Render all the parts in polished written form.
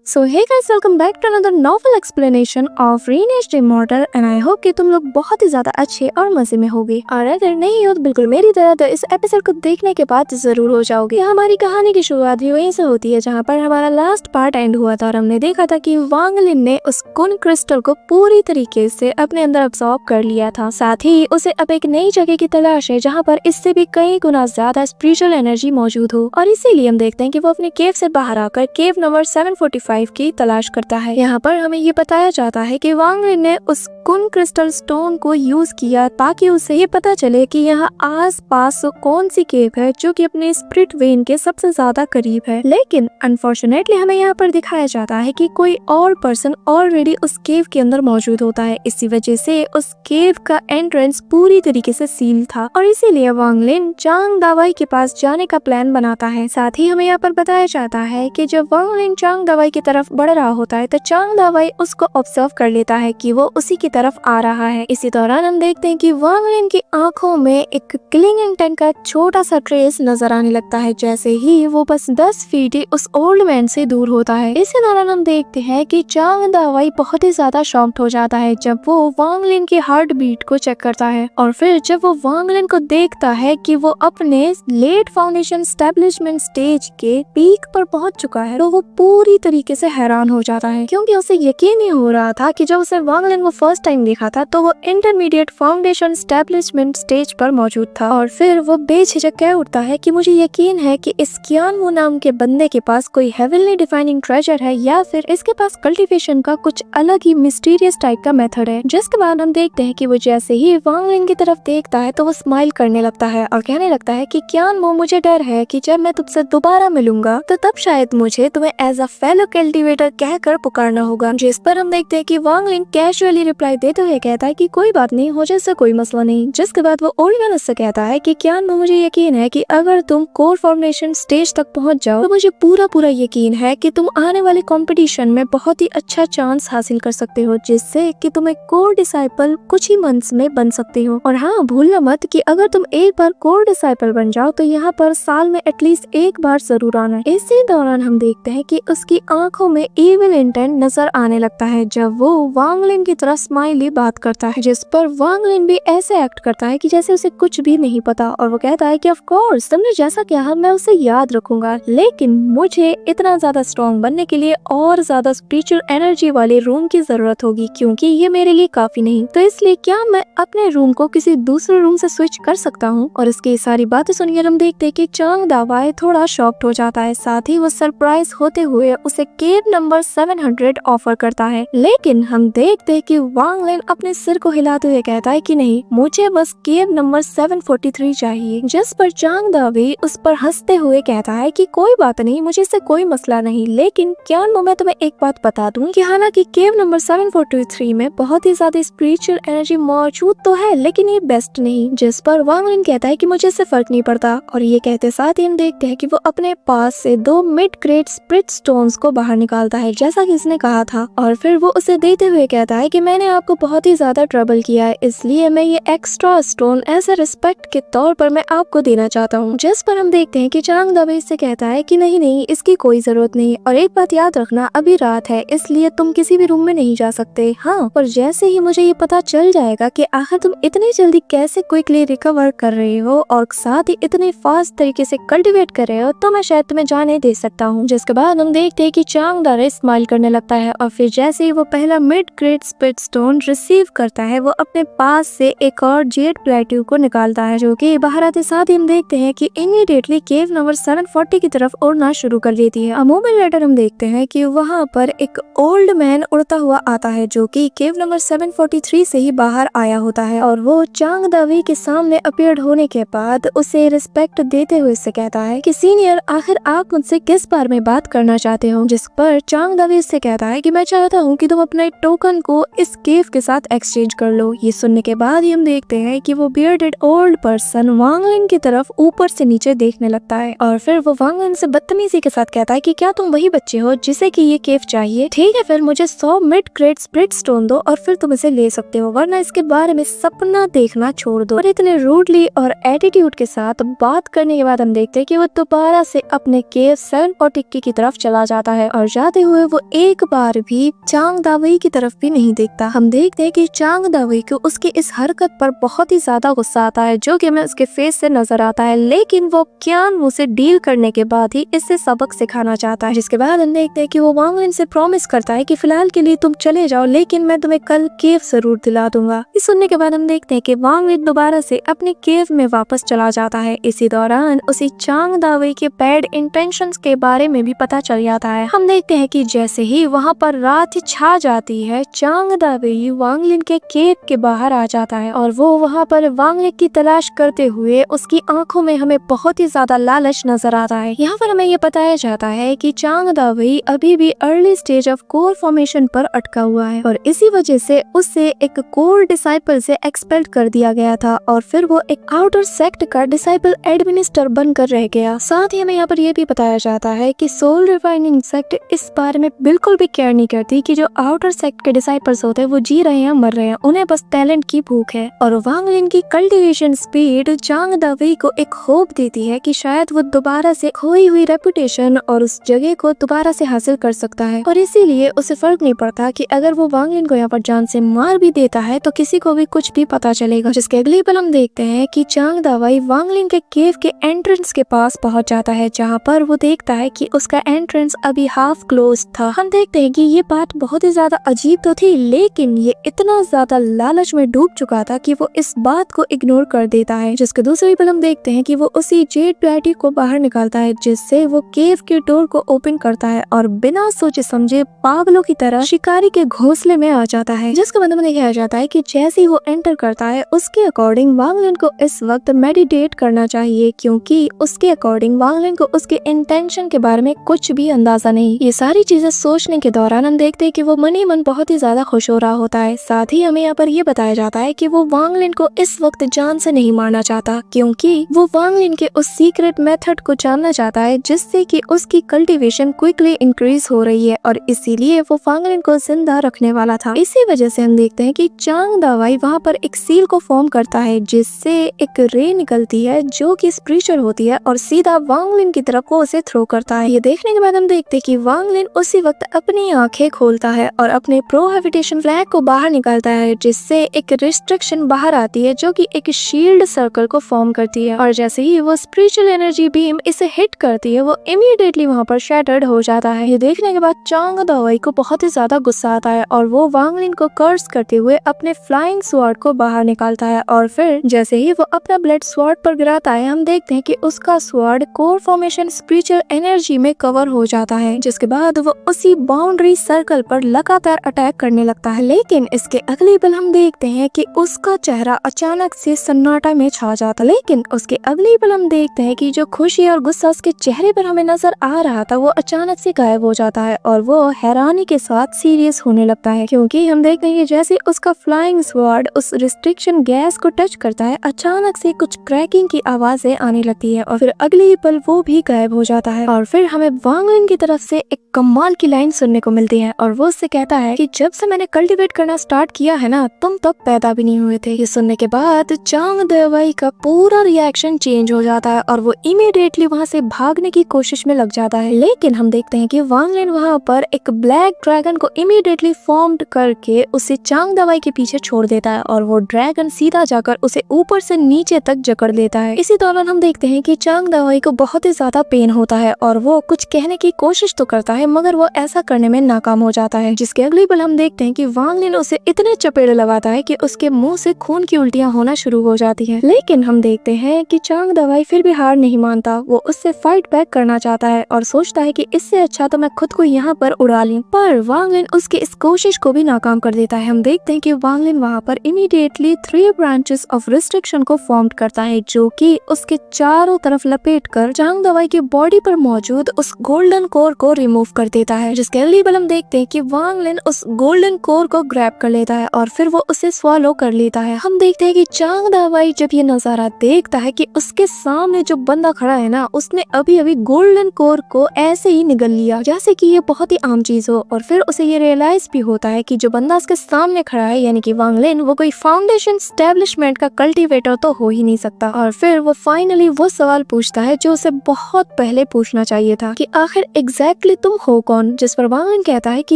So hey guys, welcome back to another novel explanation of रीनेस्ड immortal and I hope कि तुम लोग बहुत ही ज्यादा अच्छे और मजे में होगे। और अगर नहीं हो तो बिल्कुल मेरी तरह तो इस एपिसोड को देखने के बाद जरूर हो जाओगे। हमारी कहानी की शुरुआत भी वहीं से होती है जहाँ पर हमारा लास्ट पार्ट एंड हुआ था और हमने देखा था कि वांग लिन ने उस कुन क्रिस्टल को पूरी तरीके से अपने अंदर अब्सॉर्ब कर लिया था। साथ ही उसे अब एक नई जगह की तलाश है जहाँ पर इससे भी कई गुना ज्यादा स्पिरिचुअल एनर्जी मौजूद हो, और इसीलिए हम देखते हैं कि वो अपने केव से बाहर आकर केव नंबर 745 की तलाश करता है। यहाँ पर हमें ये बताया जाता है कि वांग लिन ने उस कुन क्रिस्टल स्टोन को यूज किया ताकि उसे ये पता चले कि यहाँ आस पास कौन सी केव है जो कि अपने स्पिरिट वेन के सबसे ज्यादा करीब है। लेकिन अनफॉर्चुनेटली हमें यहाँ पर दिखाया जाता है कि कोई और पर्सन ऑलरेडी उस केव के अंदर मौजूद होता है। इसी वजह से उस केव का एंट्रेंस पूरी तरीके से सील था और इसीलिए वांग लिन चांग दावाई के पास जाने का प्लान बनाता है। साथ ही हमें यहाँ पर बताया जाता है कि जब वांग लिन चांग दावाई की तरफ बढ़ रहा होता है तो चांग दावाई उसको ऑब्जर्व कर लेता है कि वो उसी की तरफ आ रहा है। इसी दौरान हम देखते हैं कि वांग लिन की आंखों में एक क्लिंग इंटेंट का छोटा सा ट्रेस नजर आने लगता है जैसे ही वो बस 10 फीट ही उस ओल्ड मैन से दूर होता है। इसी दौरान हम देखते हैं कि चांग दावाई बहुत ही ज्यादा शॉक्ड हो जाता है जब वो वांग लिन की हार्ट बीट को चेक करता है, और फिर जब वो वांग लिन को देखता है कि वो अपने लेट फाउंडेशन एस्टेब्लिशमेंट स्टेज के पीक पर पहुंच चुका है तो वो पूरी तरीके से हैरान हो जाता है, क्योंकि उसे यकीन नहीं हो रहा था कि जब उसे वांग लिन को फर्स्ट टाइम देखा था तो वो इंटरमीडिएट फाउंडेशन एस्टेब्लिशमेंट स्टेज पर मौजूद था। और फिर वो बेझिझक कह उठता है कि मुझे यकीन है कि इस क्यानवू नाम के बंदे के पास कोई हेवनली डिफाइनिंग ट्रेजर है या फिर इसके पास कल्टीवेशन का कुछ अलग ही मिस्टीरियस टाइप का मेथड है। जिसके बाद हम देखते हैं कि वो जैसे ही वांग लिन की तरफ देखता है तो वो स्माइल करने लगता है और कहने लगता है कि क्यानवू, मुझे डर है कि जब मैं तुझसे दोबारा मिलूंगा तो तब शायद मुझे तुम्हें एज अ फेलो कल्टीवेटर कहकर पुकारना होगा। जिस पर हम देखते हैं कि वांग लिन कैजुअली रिप्लाई देते हुए कहता है कि कोई बात नहीं, हो जैसा कोई मसला नहीं। जिसके बाद वो ओल्ड मैन से कहता है कि क्यानवू, मुझे यकीन है कि अगर तुम कोर फॉर्मेशन स्टेज तक पहुंच जाओ तो मुझे पूरा यकीन है कि तुम आने वाले कंपटीशन में बहुत ही अच्छा चांस हासिल कर सकते हो जिससे कि तुम एक कोर डिसाइपल कुछ ही मंथ्स में बन सकते हो। और हाँ, भूलना मत कि अगर तुम एक बार कोर डिसाइपल बन जाओ तो यहाँ पर साल में एटलीस्ट एक बार जरूर आना है। इसी दौरान हम देखते हैं कि उसकी आंखों में इविल इंटेंट नजर आने लगता है जब वो वांग लिन की तरह स्माइली बात करता है, जिस पर वांग लिन भी ऐसे एक्ट करता है कि जैसे उसे कुछ भी नहीं पता, और वो कहता है कि ऑफ कोर्स तुमने जैसा कहा मैं उसे याद रखूंगा, लेकिन मुझे इतना ज्यादा स्ट्रॉन्ग बनने के लिए और ज्यादा स्पिरिचुअल एनर्जी वाले रूम की जरूरत होगी क्योंकि ये मेरे लिए काफी नहीं। तो इसलिए क्या मैं अपने रूम को किसी दूसरे रूम से स्विच कर सकता हूँ? और इसकी सारी बातें सुनकर हम देखते हैं कि चांग दावाई थोड़ा शॉक्ड हो जाता है। साथ ही वो सरप्राइज होते हुए उसे केव नंबर 700 ऑफर करता है, लेकिन हम देखते हैं कि वांग लिन अपने सिर को हिलाते हुए कहता है कि नहीं, मुझे बस केव नंबर 743 चाहिए। जिस पर चांग दावाई उस पर हंसते हुए कहता है कि कोई बात नहीं, मुझे इससे कोई मसला नहीं, लेकिन क्या मैं तुम्हें एक बात बता दूं कि हालांकि केव नंबर 743 में बहुत ही ज्यादा स्पिरिचुअल एनर्जी मौजूद तो है लेकिन ये बेस्ट नहीं। जिस पर वांग लिन कहता है कि मुझे इससे फर्क नहीं पड़ता, और ये कहते साथ ही हम देखते हैं कि वो अपने पास से 2 मिड ग्रेड स्पिरिट स्टोन्स को बाहर निकालता है जैसा कि इसने कहा था, और फिर वो उसे देते हुए कहता है कि मैंने आपको बहुत ही ज्यादा ट्रबल किया है, इसलिए मैं ये extra stone as a respect के तौर पर मैं आपको देना चाहता हूँ। जिस पर हम देखते हैं कि चांग दावाई से कहता है कि नहीं, इसकी कोई जरूरत नहीं, और एक बात याद रखना, अभी रात है इसलिए तुम किसी भी रूम में नहीं जा सकते। हाँ, और जैसे ही मुझे ये पता चल जाएगा कि आखिर तुम इतनी जल्दी कैसे क्विकली रिकवर कर रहे हो और साथ ही इतने फास्ट तरीके से कल्टीवेट कर रहे हो तो मैं शायद तुम्हें जाने दे सकता हूँ। जिसके बाद हम देखते हैं कि चांग दावाई स्माइल करने लगता है, और फिर जैसे ही वो पहला mid grade spirit stone receive करता है वो अपने पास से एक और जेड प्लेट्यू को निकालता है जो कि बाहर आते साथ ही हम देखते हैं कि इमीडिएटली केव नंबर 740 की तरफ उड़ना शुरू कर देती है। मोमेंट लेटर हम देखते हैं कि वहाँ पर एक ओल्ड मैन उड़ता हुआ आता है जो कि केव नंबर 743 से ही बाहर आया होता है, और वो चांग दावाई के सामने अपीयर्ड होने के बाद उसे रिस्पेक्ट देते हुए उससे कहता है कि सीनियर, आखिर आप मुझसे किस बारे में बात करना चाहते हो? जिस पर चांग दावाई उससे कहता है कि मैं चाहता हूँ कि तुम अपने टोकन को इस केव केव के साथ एक्सचेंज कर लो। ये सुनने के बाद ही हम देखते हैं कि वो बियर्डेड ओल्ड पर्सन वांग लिन की तरफ ऊपर से नीचे देखने लगता है और फिर वो वांग लिन से बदतमीजी के साथ कहता है कि क्या तुम वही बच्चे हो जिसे कि ये केव चाहिए? ठीक है, फिर मुझे 100 मिड ग्रेड स्प्लिट स्टोन दो और फिर तुम इसे ले सकते हो, वरना इसके बारे में सपना देखना छोड़ दो। और इतने रूडली और एटीट्यूड के साथ बात करने के बाद हम देखते हैं कि वो दोबारा से अपने केव 740 की तरफ चला जाता है और जाते हुए वो एक बार भी चांग दावई की तरफ भी नहीं देखता। हम देखते हैं कि चांग दावई को उसकी इस हरकत पर बहुत ही ज्यादा गुस्सा आता है, जो कि हमें उसके फेस से नजर आता है, लेकिन वो क्यान वू से डील करने के बाद ही इससे सबक सिखाना चाहता है। जिसके बाद हम देखते हैं कि वो वांग लिन से प्रॉमिस करता है कि फिलहाल के लिए तुम चले जाओ, लेकिन मैं तुम्हें कल केव जरूर दिला दूंगा। इस सुनने के बाद हम देखते हैं कि वांग लिन दोबारा से अपने केव में वापस चला जाता है। इसी दौरान उसे चांग दावई के बैड इंटेंशंस के बारे में भी पता चल जाता है। हम देखते हैं कि जैसे ही वहाँ पर रात छा जाती है, चांग दावई वांग लिन के केव के बाहर आ जाता है और वो वहाँ पर वांग लिन की तलाश करते हुए उसकी आंखों में हमें बहुत ही ज्यादा लालच नजर आता है। यहाँ पर हमें ये बताया जाता है कि चांग दावई अभी भी early stage of core formation पर अटका हुआ है और इसी वजह से उसे एक कोर डिसाइपल से एक्सपेल्ड कर दिया गया था और फिर वो एक आउटर सेक्ट का डिसाइपल एडमिनिस्टर बनकर रह गया। साथ ही हमें यहाँ पर यह भी बताया जाता है कि सोल रिफाइनिंग सेक्ट इस बारे में बिल्कुल भी केयर नहीं करती कि जो आउटर सेक्ट के डिसाइपल्स होते हैं वो जी रहे हैं मर रहे हैं, उन्हें बस टैलेंट की भूख है। और वांग लिन की कल्टीवेशन स्पीड चांग दावई को एक होप देती है कि शायद वो दोबारा से खोई हुई रेपुटेशन और उस जगह को दोबारा से हासिल कर सकता है और इसीलिए उसे फर्क नहीं पड़ता कि अगर वो वांग लिन को यहाँ पर जान से मार भी देता है तो किसी को भी कुछ भी पता चलेगा। जिसके अगले पल हम देखते हैं कि चांग दावई वांग लिन के केव के एंट्रेंस के पास पहुंच जाता है, जहाँ पर वो देखता है कि उसका एंट्रेंस अभी हाफ क्लोज था। हम देखते हैं कि ये बात बहुत ही ज्यादा अजीब तो थी, लेकिन ये इतना ज्यादा लालच में डूब चुका था कि वो इस बात को इग्नोर कर देता है। जिसके दूसरी पल हम देखते हैं कि वो उसी जेड प्लेटी को बाहर निकालता है, जिससे वो केव के डोर को ओपन करता है और बिना सोचे समझे पागलों की तरह शिकारी के घोंसले में आ जाता है। जिसका मतलब दिखाया जाता है कि जैसे ही वो एंटर करता है उसके अकॉर्डिंग वांग लिन को इस वक्त मेडिटेट करना चाहिए, क्योंकि उसके अकॉर्डिंग वांग लिन को उसके इंटेंशन के बारे में कुछ भी अंदाजा नहीं। ये सारी चीजें सोचने के दौरान हम देखते हैं कि वो मन ही मन बहुत ही ज्यादा खुश हो रहा होता है। साथ ही हमें यहाँ पर ये बताया जाता है कि वो वांग लिन को इस वक्त जान से नहीं मारना चाहता, क्योंकि वो वांग लिन के उस सीक्रेट मेथड को जानना चाहता है जिससे कि उसकी कल्टीवेशन क्विकली इंक्रीज हो रही है और इसीलिए वो वांग लिन को जिंदा रखने वाला था। इसी वजह से हम देखते हैं कि चांग दावई वहाँ पर एक सील को फॉर्म करता है, जिससे एक रे निकलती है जो कि स्पिरिचुअल होती है और सीधा वांग लिन की तरफ को उसे थ्रो करता है। ये देखने के बाद हम देखते हैं कि वांग लिन उसी वक्त अपनी आंखें खोलता है और अपने प्रोहिबिटेशन फ्लैग को बाहर निकालता है, जिससे एक रिस्ट्रिक्शन बाहर आती है जो कि एक शील्ड सर्कल को फॉर्म करती है और जैसे ही वो स्पिरिचुअल एनर्जी बीम इसे हिट करती है वो इमीडिएटली वहाँ पर शैटर्ड हो जाता है। ये देखने के बाद चांग दावई को बहुत ही ज्यादा गुस्सा आता है और वो वांग लिन को कर्स करते हुए अपने फ्लाइंग स्वॉर्ड को बाहर निकालता है और फिर जैसे ही वो अपना ब्लड स्वॉर्ड पर गिराता है हम देखते हैं कि उसका sword core formation spiritual energy में कवर हो जाता है। जिसके बाद वो उसी बाउंड्री सर्कल पर लगातार अटैक करने लगता है, लेकिन इसके अगले पल हम देखते हैं कि उसका चेहरा अचानक से सन्नाटा में छा जाता है। लेकिन उसके अगले पल हम देखते हैं कि जो खुशी और गुस्सा उसके चेहरे पर हमें नजर आ रहा था वो अचानक से गायब हो जाता है और वो हैरानी के साथ सीरियस होने लगता है, क्योंकि हम देखते हैं कि जैसे उसका फ्लाइंग स्वॉर्ड उस रिस्ट्रिक्शन गैस को टच करता है अचानक से कुछ क्रैकिंग की आवाजें आने लगती है और फिर अगले ही पल वो भी गायब हो जाता है। और फिर हमें वांग लिन की तरफ से एक कमाल की लाइन सुनने को मिलती है और वो उससे कहता है कि जब से मैंने कल्टीवेट करना स्टार्ट किया है ना, तुम तब पैदा भी नहीं हुए थे। ये सुनने के बाद चांग दावई का पूरा रिएक्शन चेंज हो जाता है और वो इमीडिएटली वहाँ से भागने की कोशिश में लग जाता है, लेकिन हम देखते हैं कि वांग लिन वहाँ पर एक ब्लैक ड्रैगन को इमीडिएटली फॉर्म्ड करके उसे चांग दावई के पीछे छोड़ देता है और वो ड्रैगन सीधा जाकर उसे ऊपर से नीचे तक जकड़ लेता है। इसी दौरान हम देखते हैं कि चांग दावई को बहुत ही ज्यादा पेन होता है और वो कुछ कहने की कोशिश तो करता है मगर वो ऐसा करने में नाकाम हो जाता है। जिसके अगले पल हम देखते हैं कि वांग लिन उसे इतने चपेड़े लगाता है कि उसके मुंह से खून की उल्टियां होना शुरू हो जाती है, लेकिन हम देखते हैं कि चांग दावई फिर भी हार नहीं मानता। वो उससे फाइट बैक करना चाहता है और सोचता है कि इससे अच्छा तो मैं खुद को यहाँ पर उड़ा लूं, पर वांग लिन उसकी इस कोशिश को भी नाकाम कर देता है। हम देखते हैं कि वांग लिन वहाँ पर इमीडिएटली 3 ब्रांचेस ऑफ रिस्ट्रिक्शन को फॉर्म करता है जो कि उसके चारों तरफ लपेट कर चांग दावई की बॉडी पर मौजूद उस गोल्डन कोर को रिमूव कर देता है। जिसके अगली पल हम देखते हैं कि वांग लिन उस गोल्डन कोर को ग्रैब कर लेता है और फिर वो उसे स्वॉलो कर लेता है। हम देखते हैं कि चांग दावाई जब ये नजारा देखता है कि उसके सामने जो बंदा खड़ा है ना, उसने अभी अभी गोल्डन कोर को ऐसे ही निगल लिया जैसे कि ये बहुत ही आम चीज हो। और फिर उसे ये रियलाइज भी होता है कि जो बंदा उसके सामने खड़ा है यानी कि वांग लिन, वो कोई फाउंडेशन एस्टेब्लिशमेंट का कल्टीवेटर तो हो ही नहीं सकता। और फिर वो फाइनली वो सवाल पूछता है जो उसे बहुत पहले पूछना चाहिए था कि आखिर एग्जैक्टली तुम हो कौन, जिस पर वांग लिन कहता है कि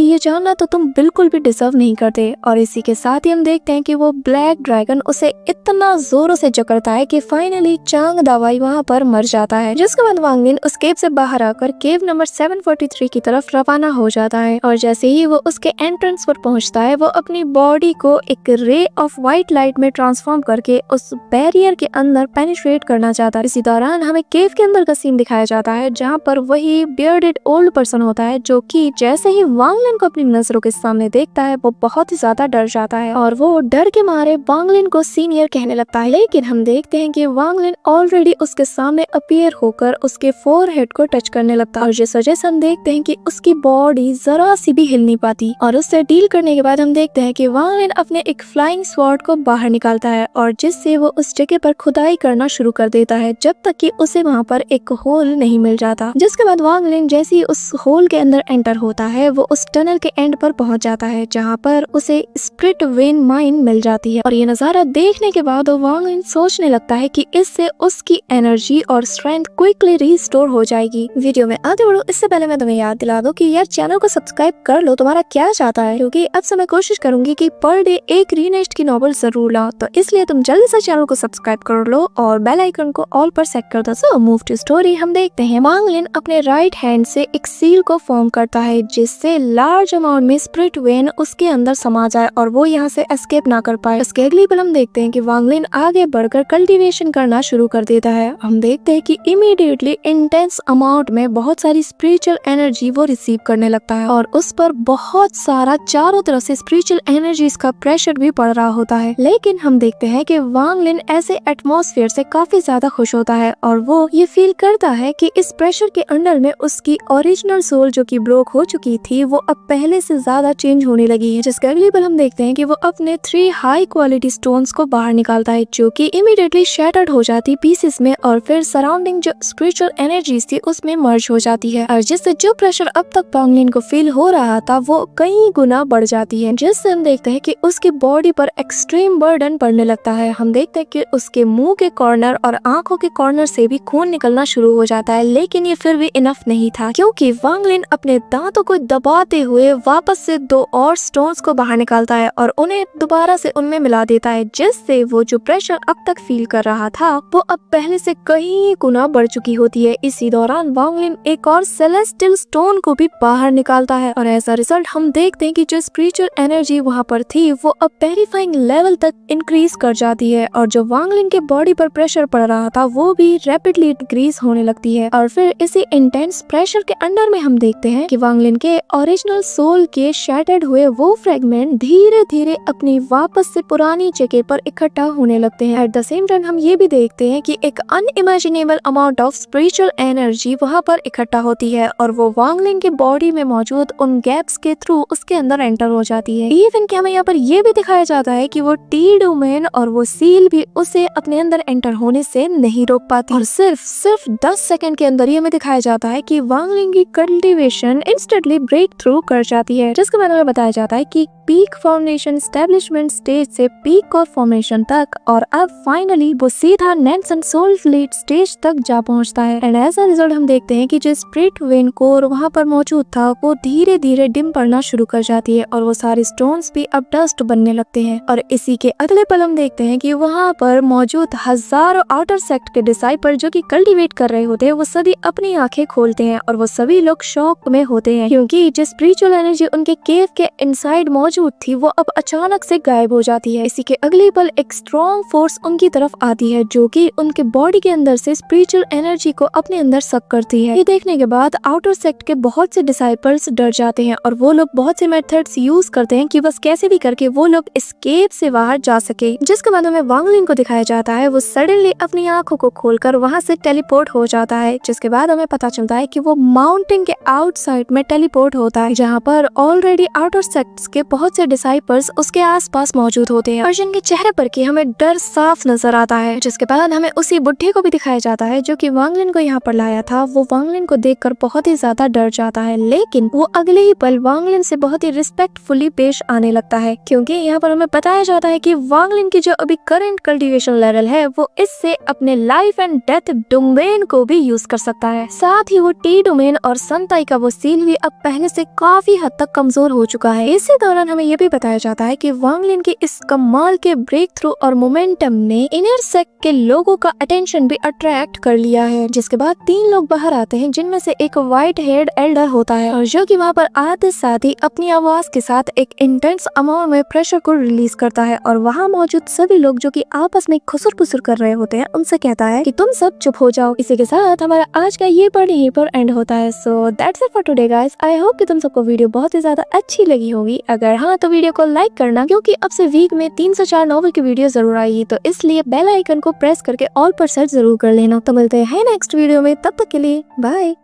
ये जानना तो तुम बिल्कुल भी डिजर्व नहीं करते। और इसी के साथ ही हम देखते हैं कि वो ब्लैक ड्रैगन उसे इतना जोरों से जकड़ता है कि फाइनली चांग दावाई वहाँ पर मर जाता है, जिसके बाद वांग लिन उस केव से बाहर आकर केव नंबर 743 की तरफ रवाना हो जाता है। और जैसे ही वो उसके एंट्रेंस पर पहुंचता है, वो अपनी बॉडी को एक रे ऑफ व्हाइट लाइट में ट्रांसफॉर्म करके उस बैरियर के अंदर पेनिट्रेट करना चाहता है। इसी दौरान हमें केव के अंदर का सीन दिखाया जाता है जहाँ पर वही बियर्डेड ओल्ड पर्सन होता है, जो कि जैसे ही वांग लिन को अपनी नजरों के सामने देखता है वो बहुत ही ज्यादा डर जाता है और वो डर के मारे वांग लिन को सीनियर कहने लगता है। लेकिन हम देखते हैं कि वांग लिन ऑलरेडी उसके सामने अपीयर होकर उसके फोरहेड को टच करने लगता है और जिस वजह से हम देखते हैं कि उसकी बॉडी जरा सी भी हिल नहीं पाती। और उससे डील करने के बाद हम देखते हैं कि वांग लिन अपने एक फ्लाइंग स्वॉर्ड को बाहर निकालता है और जिससे वो उस जगह पर खुदाई करना शुरू कर देता है जब तक कि उसे वहाँ पर एक होल नहीं मिल जाता। जिसके बाद वांग लिन जैसे ही उस होल के अंदर एंटर होता है, वो उस टनल के एंड पर पहुंच जाता है जहाँ पर उसे स्प्लिट वेन माइन मिल जाती है। और ये नजारा देखने के बाद वांग लिन सोचने लगता है कि इससे उसकी एनर्जी और स्ट्रेंथ क्विकली रिस्टोर हो जाएगी। वीडियो में आगे बढ़ो इससे पहले मैं तुम्हें याद दिला दूं कि यार चैनल को सब्सक्राइब कर लो, तुम्हारा क्या चाहता है, क्योंकि अब से मैं कोशिश करूंगी कि पर डे एक रीनेस्ट की नॉवल जरूर लाओ, तो इसलिए तुम जल्दी से चैनल को सब्सक्राइब कर लो और बेल आइकन को ऑल पर सेट कर दो। So move to story. हम देखते हैं वांग लिन अपने राइट हैंड से एक सील को फॉर्म करता है जिससे लार्ज अमाउंट में स्प्लिट वेन उसके अंदर समा जाए और वो यहाँ से एस्केप ना कर पाए। इसके अगली पल हम देखते हैं कि वांग लिन आगे बढ़कर कल्टीवेशन करना शुरू कर देता है। हम देखते हैं कि इमीडिएटली इंटेंस अमाउंट में बहुत सारी स्पिरिचुअल एनर्जी वो रिसीव करने लगता है और उस पर बहुत सारा चारों तरफ से स्पिरिचुअल एनर्जीज का प्रेशर भी पड़ रहा होता है। लेकिन हम देखते हैं कि वांग लिन ऐसे एटमॉस्फेयर से काफी ज्यादा खुश होता है और वो ये फील करता है कि इस प्रेशर के अंडर में उसकी ओरिजिनल सोल जो कि ब्रोक हो चुकी थी वो अब पहले से ज्यादा चेंज होने लगी है। जिसके अगली पल हम देखते हैं कि वो अपने 3 हाई क्वालिटी स्टोन्स को बाहर निकालता है जो कि इमीडिएटली शैटर्ड हो जाती पीसेस में और फिर सराउंडिंग जो स्पिरिचुअल एनर्जीज थी उसमें मर्ज हो जाती है और जिससे जो प्रेशर अब तक वांग लिन को फील हो रहा था वो कई गुना बढ़ जाती है। जिससे हम देखते हैं कि उसकी बॉडी पर एक्सट्रीम बर्डन पड़ने लगता है। हम देखते हैं कि उसके मुंह के कॉर्नर और आंखों के कॉर्नर से भी खून निकलना शुरू हो जाता है, लेकिन ये फिर भी इनफ नहीं था क्योंकि वांग लिन अपने दांतों को दबाते हुए वापस से 2 और स्टोन्स को बाहर निकालता है और उन्हें दोबारा से उनमें मिला देता है, जिससे वो जो प्रेशर अब तक फील कर रहा था वो अब पहले से कई गुना बढ़ चुकी होती है। इसी दौरान वांग लिन एक और सेलेस्टियल स्टोन को भी बाहर निकालता है और एज अ रिजल्ट हम देखते हैं कि जो स्पिरिचुअल एनर्जी वहाँ पर थी वो अब पेरिफाइंग लेवल तक इंक्रीज कर जाती है और जो वांग लिन के बॉडी पर प्रेशर पड़ रहा था वो भी रैपिडली इंक्रीज होने लगती है। और फिर इसी इंटेंस प्रेशर के अंडर में हम देखते हैं कि वांग लिन के ओरिजिनल सोल के शैटर्ड हुए वो फ्रेगमेंट धीरे धीरे अपनी वापस से पुरानी जगह पर इकट्ठा होने लगते हैं। एट द सेम टाइम हम ये भी देखते हैं कि एक unimaginable amount of spiritual energy वहाँ पर इकट्ठा होती है और वो वांग लिन के बॉडी में मौजूद उन गैप्स के थ्रू उसके अंदर एंटर हो जाती है। इवन क्या हमें यहाँ पर ये भी दिखाया जाता है कि वो टी डोमेन और वो सील भी उसे अपने अंदर एंटर होने से नहीं रोक पाती और सिर्फ 10 सेकंड के अंदर ही हमें दिखाया जाता है कि वांग लिन की कल्टीवेशन इंस्टेंटली ब्रेक थ्रू कर जाती है, जिसके बारे में बताया जाता है कि पीक फाउंडेशन एस्टेब्लिशमेंट स्टेज से पीक कोर फॉर्मेशन तक और अब फाइनली वो सीधा नैनसन सोल फ्लीट स्टेज तक जा पहुंचता है। एंड एज अ रिजल्ट हम देखते हैं कि जो स्प्लिट वेन कोर वहां पर मौजूद था वो धीरे धीरे डिम पड़ना शुरू कर जाती है और वो सारे स्टोन्स भी अब डस्ट बनने लगते हैं। और इसी के अगले पल हम देखते हैं कि वहां पर मौजूद हजारों आउटर सेक्ट के डिसाइपल जो कि कल्टीवेट कर रहे होते हैं वो सभी अपनी आंखें खोलते हैं और वो सभी लोग शॉक में होते हैं क्योंकि जो स्पिरिचुअल एनर्जी उनके केव के इनसाइड मौजूद थी वो अब अचानक से गायब हो जाती है। इसी के अगले पल एक स्ट्रॉन्ग फोर्स उनकी तरफ आती है जो कि उनके बॉडी के अंदर से स्पिरिचुअल एनर्जी को अपने अंदर सक करती है। ये देखने के बाद आउटर सेक्ट के बहुत से डिसाइपल्स डर जाते हैं और वो लोग बहुत से मेथड्स यूज करते हैं कि बस कैसे भी करके वो लोग एस्केप से बाहर जा सके। जिसके बाद हमें वांग लिन को दिखाया जाता है वो सडनली अपनी आंखों को खोलकर वहां से टेलीपोर्ट हो जाता है, जिसके बाद हमें पता चलता है कि वो माउंटेन के आउटसाइड में टेलीपोर्ट होता है जहाँ पर ऑलरेडी आउटर सेक्ट्स के बहुत बहुत से डिसाइपल्स उसके आसपास मौजूद होते हैं और जिनके चेहरे पर की हमें डर साफ नजर आता है। जिसके बाद हमें उसी बुढ़े को भी दिखाया जाता है जो कि वांग लिन को यहाँ पर लाया था। वो वांग लिन को देखकर बहुत ही ज्यादा डर जाता है, लेकिन वो अगले ही पल वांग लिन से बहुत ही रिस्पेक्टफुली पेश आने लगता है, क्योंकि यहाँ पर हमें बताया जाता है कि वांग लिन की जो अभी करंट कल्टीवेशन लेवल है वो इससे अपने लाइफ एंड डेथ डोमेन को भी यूज कर सकता है। साथ ही वो टी डोमेन और सनताई का वो सील भी अब पहले से काफी हद तक कमजोर हो चुका है। इसी दौरान हमें ये भी बताया जाता है कि वांग लिन के इस कमाल के ब्रेक थ्रू और मोमेंटम ने इनर सेक्ट के लोगों का अटेंशन भी अट्रैक्ट कर लिया है। जिसके बाद 3 लोग बाहर आते हैं, जिनमें से एक व्हाइट हेयर्ड एल्डर होता है और जो कि वहाँ पर आते साथ ही अपनी आवाज के साथ एक इंटेंस अमाउंट में प्रेशर को रिलीज करता है और वहाँ मौजूद सभी लोग जो कि आपस में खुसुर पुसुर कर रहे होते हैं उनसे कहता है कि तुम सब चुप हो जाओ। इसी के साथ हमारा आज का ये पार्ट यहीं पर एंड होता है। So that's it for today guys. I hope कि तुम सबको वीडियो बहुत ही ज्यादा अच्छी लगी होगी। अगर हाँ तो वीडियो को लाइक करना, क्योंकि अब से वीक में 3 से 4 नॉवल की वीडियो जरूर आएगी, तो इसलिए बेल आइकन को प्रेस करके ऑल पर सेट जरूर कर लेना। तो मिलते हैं नेक्स्ट वीडियो में, तब तक के लिए बाय।